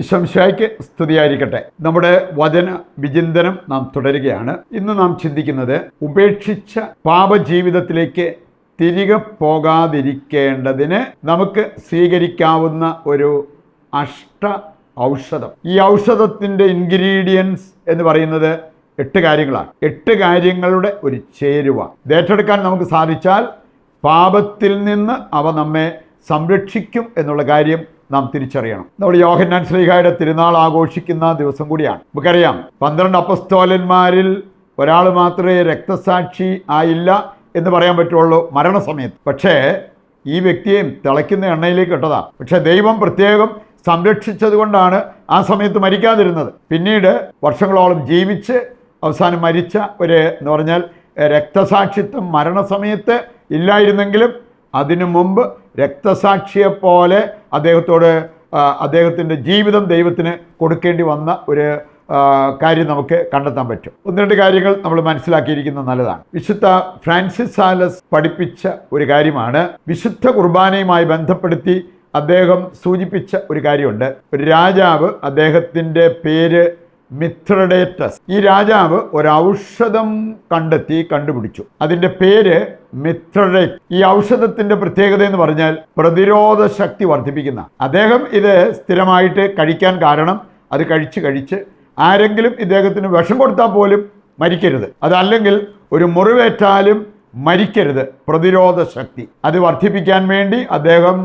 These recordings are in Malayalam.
ഈശോമിശിഹായ്ക്ക് സ്തുതിയായിരിക്കട്ടെ. നമ്മുടെ വചന വിചിന്തനം നാം തുടരുകയാണ്. ഇന്ന് നാം ചിന്തിക്കുന്നത് ഉപേക്ഷിച്ച പാപജീവിതത്തിലേക്ക് തിരികെ പോകാതിരിക്കേണ്ടതിന് നമുക്ക് സ്വീകരിക്കാവുന്ന ഒരു ഔഷധം. ഈ ഔഷധത്തിൻ്റെ ഇൻഗ്രീഡിയൻസ് എന്ന് പറയുന്നത് 8 കാര്യങ്ങളാണ്. 8 കാര്യങ്ങളുടെ ഒരു ചേരുവ. ഇത് ഏറ്റെടുക്കാൻ നമുക്ക് സാധിച്ചാൽ പാപത്തിൽ നിന്ന് അവ നമ്മെ സംരക്ഷിക്കും എന്നുള്ള കാര്യം നാം തിരിച്ചറിയണം. നമ്മൾ യോഹന്നാൻ ശ്ലീഹായുടെ തിരുനാൾ ആഘോഷിക്കുന്ന ദിവസം കൂടിയാണ്. നമുക്കറിയാം 12 അപ്പസ്തോലന്മാരിൽ ഒരാൾ മാത്രമേ രക്തസാക്ഷി ആയില്ല എന്ന് പറയാൻ പറ്റുള്ളൂ മരണസമയത്ത്. പക്ഷേ ഈ വ്യക്തിയെയും തിളയ്ക്കുന്ന എണ്ണയിലേക്ക് ഇട്ടതാണ്. പക്ഷേ ദൈവം പ്രത്യേകം സംരക്ഷിച്ചത് കൊണ്ടാണ് ആ സമയത്ത് മരിക്കാതിരുന്നത്. പിന്നീട് വർഷങ്ങളോളം ജീവിച്ച് അവസാനം മരിച്ച എന്ന് പറഞ്ഞാൽ രക്തസാക്ഷിത്വം മരണസമയത്ത് ഇല്ലായിരുന്നെങ്കിലും അതിനു മുമ്പ് രക്തസാക്ഷിയെപ്പോലെ അദ്ദേഹത്തിൻ്റെ ജീവിതം ദൈവത്തിന് കൊടുക്കേണ്ടി വന്ന ഒരു കാര്യം നമുക്ക് കണ്ടെത്താൻ പറ്റും. 1-2 കാര്യങ്ങൾ നമ്മൾ മനസ്സിലാക്കിയിരിക്കുന്നത് നല്ലതാണ്. വിശുദ്ധ ഫ്രാൻസിസ് സാലസ് പഠിപ്പിച്ച ഒരു കാര്യമാണ്. വിശുദ്ധ കുർബാനയുമായി ബന്ധപ്പെടുത്തി അദ്ദേഹം സൂചിപ്പിച്ച ഒരു കാര്യമുണ്ട്. ഒരു രാജാവ്, അദ്ദേഹത്തിൻ്റെ പേര് മിത്രഡേറ്റസ്. ഈ രാജാവ് ഒരു ഔഷധം കണ്ടുപിടിച്ചു. അതിൻ്റെ പേര് മിത്രഡേറ്റ്. ഈ ഔഷധത്തിൻ്റെ പ്രത്യേകത എന്ന് പറഞ്ഞാൽ പ്രതിരോധ ശക്തി വർദ്ധിപ്പിക്കുന്ന. അദ്ദേഹം ഇത് സ്ഥിരമായിട്ട് കഴിക്കാൻ കാരണം അത് കഴിച്ച് ആരെങ്കിലും ഇദ്ദേഹത്തിന് വിഷം കൊടുത്താൽ പോലും മരിക്കരുത്, അതല്ലെങ്കിൽ ഒരു മുറിവേറ്റാലും മരിക്കരുത്. പ്രതിരോധ ശക്തി അത് വർദ്ധിപ്പിക്കാൻ വേണ്ടി അദ്ദേഹം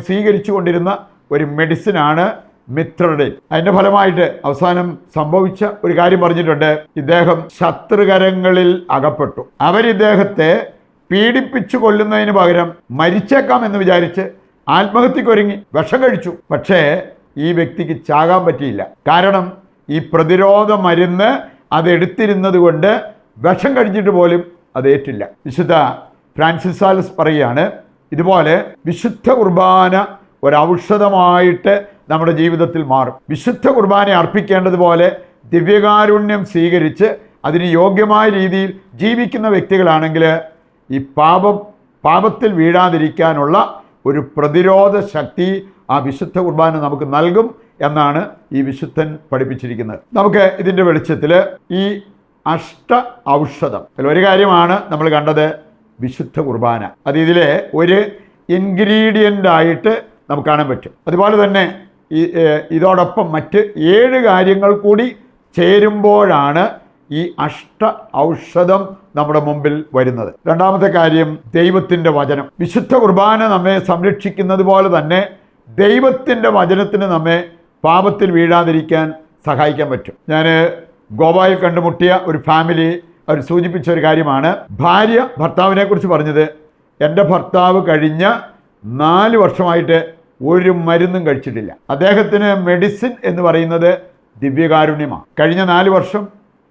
സ്വീകരിച്ചു കൊണ്ടിരുന്ന ഒരു മെഡിസിനാണ് മിത്രഡേറ്റ്. അതിൻ്റെ ഫലമായിട്ട് അവസാനം സംഭവിച്ച ഒരു കാര്യം പറഞ്ഞിട്ടുണ്ട്. ഇദ്ദേഹം ശത്രുകരങ്ങളിൽ അകപ്പെട്ടു. അവരിദ്ദേഹത്തെ പീഡിപ്പിച്ചു കൊല്ലുന്നതിന് പകരം മരിച്ചേക്കാം എന്ന് വിചാരിച്ച് ആത്മഹത്യക്കൊരുങ്ങി വിഷം കഴിച്ചു. പക്ഷേ ഈ വ്യക്തിക്ക് ചാകാൻ പറ്റിയില്ല. കാരണം ഈ പ്രതിരോധ മരുന്ന് അതെടുത്തിരുന്നത് കൊണ്ട് വിഷം കഴിച്ചിട്ട് പോലും അതേറ്റില്ല. വിശുദ്ധ ഫ്രാൻസിസ് സാലസ് പറയുകയാണ്, ഇതുപോലെ വിശുദ്ധ കുർബാന ഒരൗഷധമായിട്ട് നമ്മുടെ ജീവിതത്തിൽ മാറും. വിശുദ്ധ കുർബാന അർപ്പിക്കേണ്ടതുപോലെ ദിവ്യകാരുണ്യം സ്വീകരിച്ച് അതിന് യോഗ്യമായ രീതിയിൽ ജീവിക്കുന്ന വ്യക്തികളാണെങ്കിൽ ഈ പാപത്തിൽ വീഴാതിരിക്കാനുള്ള ഒരു പ്രതിരോധ ശക്തി ആ വിശുദ്ധ കുർബാന നമുക്ക് നൽകും എന്നാണ് ഈ വിശുദ്ധൻ പഠിപ്പിച്ചിരിക്കുന്നത്. നമുക്ക് ഇതിൻ്റെ വെളിച്ചത്തിൽ ഈ ഔഷധം ഒരു കാര്യമാണ് നമ്മൾ കണ്ടത്, വിശുദ്ധ കുർബാന. അത് ഇതിലെ ഒരു ഇൻഗ്രീഡിയൻ്റ് ആയിട്ട് നമുക്ക് കാണാൻ പറ്റും. അതുപോലെ തന്നെ ഇതോടൊപ്പം മറ്റ് 7 കാര്യങ്ങൾ കൂടി ചേരുമ്പോഴാണ് ഈ ഔഷധം നമ്മുടെ മുമ്പിൽ വരുന്നത്. രണ്ടാമത്തെ കാര്യം ദൈവത്തിൻ്റെ വചനം. വിശുദ്ധ കുർബാന നമ്മെ സംരക്ഷിക്കുന്നത് പോലെ തന്നെ ദൈവത്തിൻ്റെ വചനത്തിന് നമ്മെ പാപത്തിൽ വീഴാതിരിക്കാൻ സഹായിക്കാൻ പറ്റും. ഞാൻ ഗോവയിൽ കണ്ടുമുട്ടിയ ഒരു ഫാമിലി അവർ സൂചിപ്പിച്ച ഒരു കാര്യമാണ്. ഭാര്യ ഭർത്താവിനെ കുറിച്ച് പറഞ്ഞത്, എൻ്റെ ഭർത്താവ് കഴിഞ്ഞ 4 വർഷമായിട്ട് ഒരു മരുന്നും കഴിച്ചിട്ടില്ല. അദ്ദേഹത്തിന് മെഡിസിൻ എന്ന് പറയുന്നത് ദിവ്യകാരുണ്യമാണ്. കഴിഞ്ഞ 4 വർഷം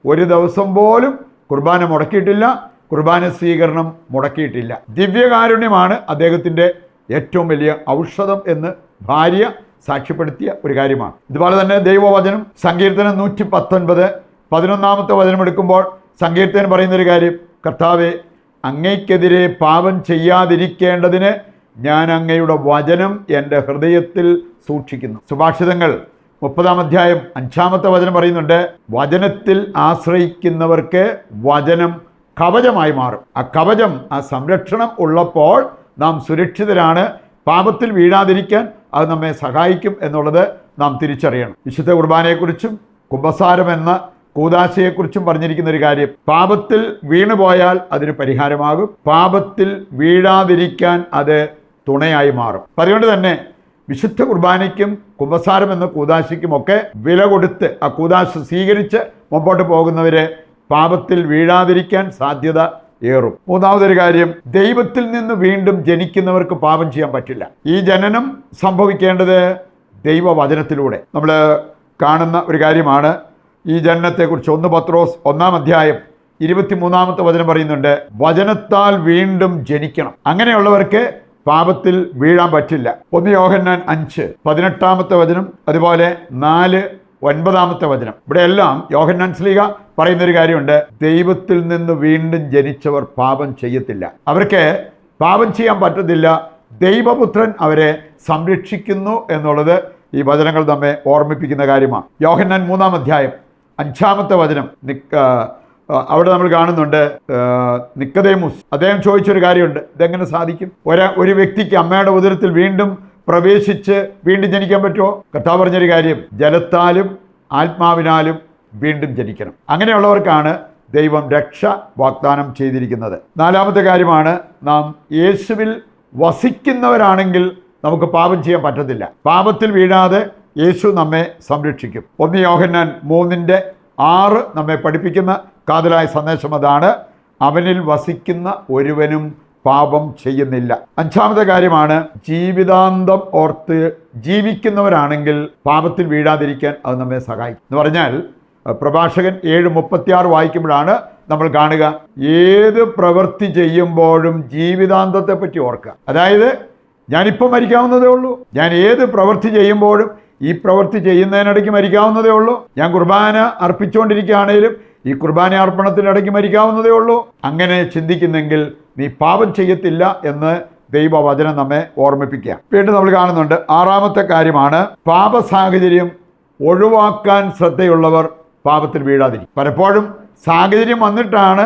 ഒരു ദിവസം പോലും കുർബാന മുടക്കിയിട്ടില്ല, കുർബാന സ്വീകരണം മുടക്കിയിട്ടില്ല. ദിവ്യകാരുണ്യമാണ് അദ്ദേഹത്തിൻ്റെ ഏറ്റവും വലിയ ഔഷധം എന്ന് ഭാര്യ സാക്ഷ്യപ്പെടുത്തിയ ഒരു കാര്യമാണ്. ഇതുപോലെ തന്നെ ദൈവവചനം സങ്കീർത്തനം 119 11-ാമത്തെ വചനം എടുക്കുമ്പോൾ സങ്കീർത്തനം പറയുന്നൊരു കാര്യം, കർത്താവേ, അങ്ങയ്ക്കെതിരെ പാപം ചെയ്യാതിരിക്കേണ്ടതിന് ഞാൻ അങ്ങയുടെ വചനം എൻ്റെ ഹൃദയത്തിൽ സൂക്ഷിക്കുന്നു. സുഭാഷിതങ്ങൾ 30-ാം അധ്യായം 5-ാമത്തെ വചനം പറയുന്നുണ്ട്, വചനത്തിൽ ആശ്രയിക്കുന്നവർക്ക് വചനം കവചമായി മാറും. ആ കവചം, ആ സംരക്ഷണം ഉള്ളപ്പോൾ നാം സുരക്ഷിതരാണ്. പാപത്തിൽ വീഴാതിരിക്കാൻ അത് നമ്മെ സഹായിക്കും എന്നുള്ളത് നാം തിരിച്ചറിയണം. വിശുദ്ധ കുർബാനയെക്കുറിച്ചും കുമ്പസാരം എന്ന കൂദാശയെക്കുറിച്ചും പറഞ്ഞിരിക്കുന്ന ഒരു കാര്യം, പാപത്തിൽ വീണുപോയാൽ അതിന് പരിഹാരമാകും, പാപത്തിൽ വീഴാതിരിക്കാൻ അത് തുണയായി മാറും. അതുകൊണ്ട് തന്നെ വിശുദ്ധ കുർബാനയ്ക്കും കുമ്പസാരം എന്ന കൂദാശയ്ക്കുമൊക്കെ വില കൊടുത്ത് ആ കൂദാശ സ്വീകരിച്ച് മുമ്പോട്ട് പോകുന്നവരെ പാപത്തിൽ വീഴാതിരിക്കാൻ സാധ്യത ഏറും. മൂന്നാമതൊരു കാര്യം, ദൈവത്തിൽ നിന്ന് വീണ്ടും ജനിക്കുന്നവർക്ക് പാപം ചെയ്യാൻ പറ്റില്ല. ഈ ജനനം സംഭവിക്കേണ്ടത് ദൈവവചനത്തിലൂടെ. നമ്മൾ കാണുന്ന ഒരു കാര്യമാണ് ഈ ജനനത്തെക്കുറിച്ച്. 1 പത്രോസ് 1-ാം അധ്യായം 23-ാമത്തെ വചനം പറയുന്നുണ്ട്, വചനത്താൽ വീണ്ടും ജനിക്കണം. അങ്ങനെയുള്ളവർക്ക് പാപത്തിൽ വീഴാൻ പറ്റില്ല. 1 യോഹന്നാൻ 5:18-ാമത്തെ വചനം, അതുപോലെ 4:9-ാമത്തെ വചനം. ഇവിടെ എല്ലാം യോഹന്നാൻ ശ്ലീഹ പറയുന്നൊരു കാര്യമുണ്ട്, ദൈവത്തിൽ നിന്ന് വീണ്ടും ജനിച്ചവർ പാപം ചെയ്യത്തില്ല. അവർക്ക് പാപം ചെയ്യാൻ പറ്റത്തില്ല, ദൈവപുത്രൻ അവരെ സംരക്ഷിക്കുന്നു എന്നുള്ളത് ഈ വചനങ്ങൾ നമ്മെ ഓർമ്മിപ്പിക്കുന്ന കാര്യമാണ്. യോഹന്നാൻ 3-ാം അധ്യായം 5-ാമത്തെ വചനം അവിടെ നമ്മൾ കാണുന്നുണ്ട്. നിക്കോദേമോസ് അദ്ദേഹം ചോദിച്ചൊരു കാര്യമുണ്ട്, ഇതെങ്ങനെ സാധിക്കും? ഒരു വ്യക്തിക്ക് അമ്മയുടെ ഉദരത്തിൽ വീണ്ടും പ്രവേശിച്ച് വീണ്ടും ജനിക്കാൻ പറ്റുമോ? കർത്താവ് പറഞ്ഞൊരു കാര്യം, ജലത്താലും ആത്മാവിനാലും വീണ്ടും ജനിക്കണം. അങ്ങനെയുള്ളവർക്കാണ് ദൈവം രക്ഷ വാഗ്ദാനം ചെയ്തിരിക്കുന്നത്. 4-ാമത്തെ കാര്യമാണ്, നാം യേശുവിൽ വസിക്കുന്നവരാണെങ്കിൽ നമുക്ക് പാപം ചെയ്യാൻ പറ്റത്തില്ല. പാപത്തിൽ വീഴാതെ യേശു നമ്മെ സംരക്ഷിക്കും. 1 യോഹന്നാൻ 3:6 നമ്മെ പഠിപ്പിക്കുന്ന കാതലായ സന്ദേശം അതാണ്, അവനിൽ വസിക്കുന്ന ഒരുവനും പാപം ചെയ്യുന്നില്ല. 5-ാമത്തെ കാര്യമാണ്, ജീവിതാന്തം ഓർത്ത് ജീവിക്കുന്നവരാണെങ്കിൽ പാപത്തിൽ വീഴാതിരിക്കാൻ അത് നമ്മെ സഹായിക്കും. എന്ന് പറഞ്ഞാൽ പ്രഭാഷകൻ 7:36 വായിക്കുമ്പോഴാണ് നമ്മൾ കാണുക, ഏത് പ്രവൃത്തി ചെയ്യുമ്പോഴും ജീവിതാന്തത്തെ പറ്റി ഓർക്കുക. അതായത് ഞാനിപ്പോൾ മരിക്കാവുന്നതേ ഉള്ളൂ, ഞാൻ ഏത് പ്രവൃത്തി ചെയ്യുമ്പോഴും ഈ പ്രവൃത്തി ചെയ്യുന്നതിനിടയ്ക്ക് മരിക്കാവുന്നതേ ഉള്ളൂ, ഞാൻ കുർബാന അർപ്പിച്ചുകൊണ്ടിരിക്കുകയാണെങ്കിലും ഈ കുർബാന അർപ്പണത്തിനിടയ്ക്ക് മരിക്കാവുന്നതേ ഉള്ളൂ. അങ്ങനെ ചിന്തിക്കുന്നെങ്കിൽ നീ പാപം ചെയ്യത്തില്ല എന്ന് ദൈവവചനം നമ്മെ ഓർമ്മിപ്പിക്കുക. വീണ്ടും നമ്മൾ കാണുന്നുണ്ട് 6-ാമത്തെ കാര്യമാണ്, പാപ സാഹചര്യം ഒഴിവാക്കാൻ ശ്രദ്ധയുള്ളവർ പാപത്തിൽ വീഴാതിരിക്കും. പലപ്പോഴും സാഹചര്യം വന്നിട്ടാണ്,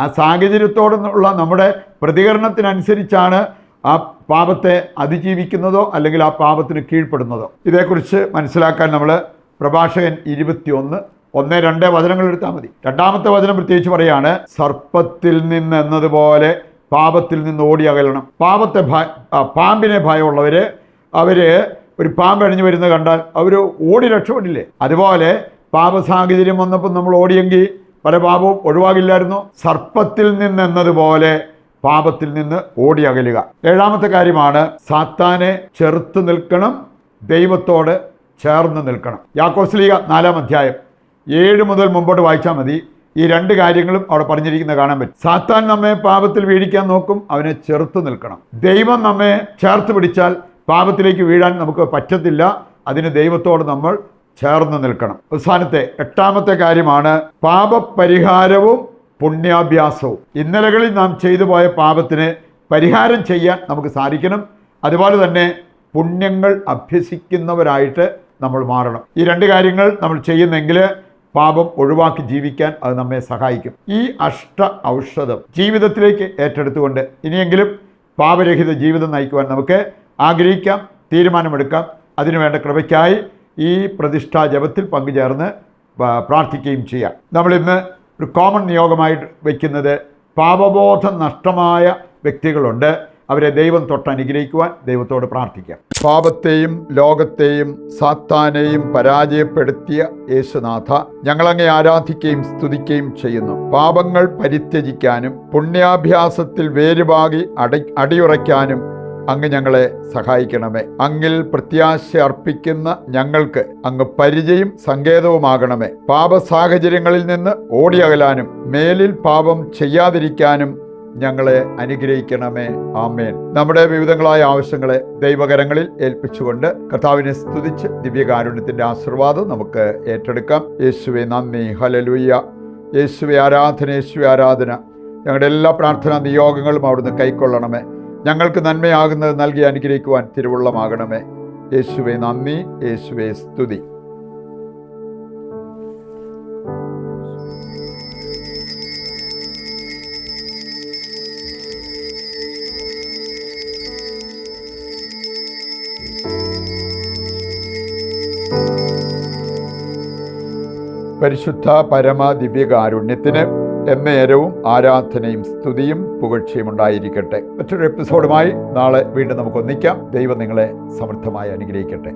ആ സാഹചര്യത്തോടുള്ള നമ്മുടെ പ്രതികരണത്തിനനുസരിച്ചാണ് ആ പാപത്തെ അതിജീവിക്കുന്നതോ അല്ലെങ്കിൽ ആ പാപത്തിന് കീഴ്പ്പെടുന്നതോ. ഇതേക്കുറിച്ച് മനസ്സിലാക്കാൻ നമ്മൾ പ്രഭാഷകൻ 21:1-2 വചനങ്ങൾ എടുത്താൽ മതി. 2-ാമത്തെ വചനം പ്രത്യേകിച്ച് പറയാണ്, സർപ്പത്തിൽ നിന്ന് എന്നതുപോലെ പാപത്തിൽ നിന്ന് ഓടി അകലണം. പാമ്പിനെ ഭയമുള്ളവർ ഒരു പാമ്പ് അണിഞ്ഞു വരുന്നത് കണ്ടാൽ അവർ ഓടി രക്ഷപ്പെടില്ലേ? അതുപോലെ പാപ സാഹചര്യം വന്നപ്പോൾ നമ്മൾ ഓടിയെങ്കിൽ പല പാപവും ഒഴിവാകില്ലായിരുന്നു. സർപ്പത്തിൽ നിന്ന് എന്നതുപോലെ പാപത്തിൽ നിന്ന് ഓടി അകലുക. 7-ാമത്തെ കാര്യമാണ്, സാത്താനെ ചെറുത്ത് നിൽക്കണം, ദൈവത്തോട് ചേർന്ന് നിൽക്കണം. യാക്കോബ് ശ്ലീഹ 4-ാം അധ്യായം 7 മുതൽ മുമ്പോട്ട് വായിച്ചാൽ മതി. ഈ 2 കാര്യങ്ങളും അവിടെ പറഞ്ഞിരിക്കുന്നത് കാണാൻ പറ്റും. സാത്താൻ നമ്മെ പാപത്തിൽ വീഴിക്കാൻ നോക്കും, അവനെ ചെറുത്ത് നിൽക്കണം. ദൈവം നമ്മെ ചേർത്ത് പിടിച്ചാൽ പാപത്തിലേക്ക് വീഴാൻ നമുക്ക് പറ്റത്തില്ല. അതിന് ദൈവത്തോട് നമ്മൾ ചേർന്ന് നിൽക്കണം. അവസാനത്തെ 8-ാമത്തെ കാര്യമാണ്, പാപപരിഹാരവും പുണ്യാഭ്യാസവും. ഇന്നലകളിൽ നാം ചെയ്തു പോയ പാപത്തിന് പരിഹാരം ചെയ്യാൻ നമുക്ക് സാധിക്കണം. അതുപോലെ തന്നെ പുണ്യങ്ങൾ അഭ്യസിക്കുന്നവരായിട്ട് നമ്മൾ മാറണം. ഈ 2 കാര്യങ്ങൾ നമ്മൾ ചെയ്യുന്നെങ്കിൽ പാപം ഒഴിവാക്കി ജീവിക്കാൻ അത് നമ്മെ സഹായിക്കും. ഈ ഔഷധം ജീവിതത്തിലേക്ക് ഏറ്റെടുത്തുകൊണ്ട് ഇനിയെങ്കിലും പാപരഹിത ജീവിതം നയിക്കുവാൻ നമുക്ക് ആഗ്രഹിക്കാം, തീരുമാനമെടുക്കാം. അതിനുവേണ്ട കൃപയ്ക്കായി ഈ പ്രതിഷ്ഠാ ജപത്തിൽ പങ്കുചേർന്ന് പ്രാർത്ഥിക്കുകയും ചെയ്യാം. നമ്മളിന്ന് ഒരു കോമൺ നിയോഗമായിട്ട് വയ്ക്കുന്നത്, പാപബോധം നഷ്ടമായ വ്യക്തികളുണ്ട്, അവരെ ദൈവം തൊട്ട് അനുഗ്രഹിക്കുവാൻ ദൈവത്തോട് പ്രാർത്ഥിക്കാം. പാപത്തെയും ലോകത്തെയും സാത്താനെയും പരാജയപ്പെടുത്തിയ യേശുനാഥ, ഞങ്ങളങ്ങേ ആരാധിക്കുകയും സ്തുതിക്കുകയും ചെയ്യുന്നു. പാപങ്ങൾ പരിത്യജിക്കാനും പുണ്യാഭ്യാസത്തിൽ വേരുപാകി അടിയുറയ്ക്കാനും അങ്ങ് ഞങ്ങളെ സഹായിക്കണമേ. അങ്ങിൽ പ്രത്യാശ അർപ്പിക്കുന്ന ഞങ്ങൾക്ക് അങ്ങ് പരിചയം സങ്കേതവുമാകണമേ. പാപ സാഹചര്യങ്ങളിൽ നിന്ന് ഓടിയകലാനും മേലിൽ പാപം ചെയ്യാതിരിക്കാനും ഞങ്ങളെ അനുഗ്രഹിക്കണമേ. ആമേൻ. നമ്മുടെ വിവിധങ്ങളായ ആവശ്യങ്ങളെ ദൈവകരങ്ങളിൽ ഏൽപ്പിച്ചുകൊണ്ട് കർത്താവിനെ സ്തുതിച്ച് ദിവ്യകാരുണ്യത്തിന്റെ ആശീർവാദം നമുക്ക് ഏറ്റെടുക്കാം. യേശുവേ നന്ദി, ഹല്ലേലൂയ. യേശുവേ ആരാധന, യേശുവേ ആരാധന. ഞങ്ങളുടെ എല്ലാ പ്രാർത്ഥനാ നിയോഗങ്ങളും അവിടുന്ന് കൈക്കൊള്ളണമേ. ഞങ്ങൾക്ക് നന്മയാകുന്നത് നൽകി അനുഗ്രഹിക്കുവാൻ തിരുവുള്ളമാകണമേ. യേശുവേ നന്ദി, യേശുവേ സ്തുതി. പരിശുദ്ധ പരമ ദിവ്യകാരുണ്യത്തിന് എന്നേരവും ആരാധനയും സ്തുതിയും പുകഴ്ചയും ഉണ്ടായിരിക്കട്ടെ. മറ്റൊരു എപ്പിസോഡുമായി നാളെ വീണ്ടും നമുക്ക് ഒന്നിക്കാം. ദൈവം നിങ്ങളെ സമൃദ്ധമായി അനുഗ്രഹിക്കട്ടെ.